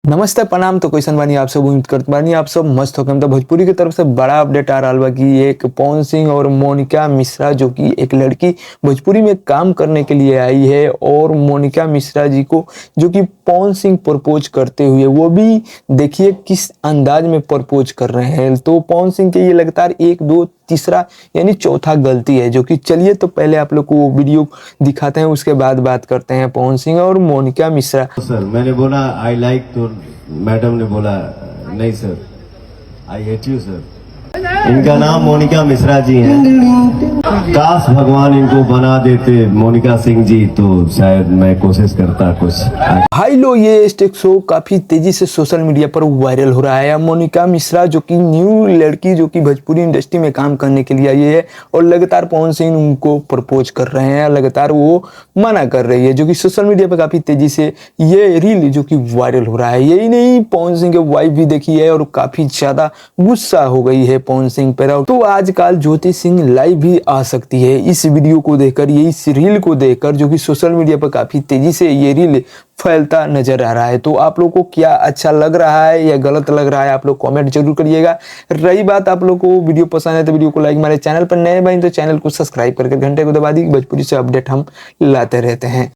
नमस्ते प्रणाम। तो कैसन बानी आप सब? उम्मीद करत बानी आप सब मस्त होकर। तो भोजपुरी की तरफ से बड़ा अपडेट आ रहा बा कि एक पवन सिंह और मोनिका मिश्रा जो कि एक लड़की भोजपुरी में काम करने के लिए आई है, और मोनिका मिश्रा जी को जो कि पवन सिंह प्रपोज करते हुए, वो भी देखिए किस अंदाज में प्रपोज कर रहे हैं। तो पवन सिंह के ये लगातार एक दो तीसरा यानी चौथा गलती है, जो कि चलिए तो पहले आप लोग को वो वीडियो दिखाते हैं, उसके बाद बात करते हैं पवन सिंह और मोनिका मिश्रा। सर मैंने बोला आई लाइक, तो मैडम ने बोला नहीं sir, I hate you sir. इनका नाम मोनिका मिश्रा जी हैं। काश भगवान इनको बना देते मोनिका सिंह जी, तो शायद मैं कोशिश करता कुछ। हाई लो, ये स्टेक शो काफी तेजी से सोशल मीडिया पर वायरल हो रहा है। मोनिका मिश्रा जो कि न्यू लड़की जो कि भोजपुरी इंडस्ट्री में काम करने के लिए आई है, और लगातार पवन सिंह उनको प्रपोज कर रहे हैं, लगातार वो मना कर रही है, जो कि सोशल मीडिया पर काफी तेजी से ये रील जो कि वायरल हो रहा है। यही नहीं, पवन सिंह के वाइफ भी देखी है और काफी ज्यादा गुस्सा हो गई है पवन सिंह पर। तो आजकल ज्योति सिंह लाइव भी आ सकती है इस वीडियो को देखकर, ये इस रील को देखकर, जो कि सोशल मीडिया पर काफी तेजी से ये रील फैलता नजर आ रहा है। तो आप लोग को क्या अच्छा लग रहा है या गलत लग रहा है, आप लोग कमेंट जरूर करिएगा। रही बात आप लोग को वीडियो पसंद है तो वीडियो को लाइक, हमारे चैनल पर नए बने तो चैनल को सब्सक्राइब करके घंटे को दबा दी। भोजपुरी से अपडेट हम लाते रहते हैं।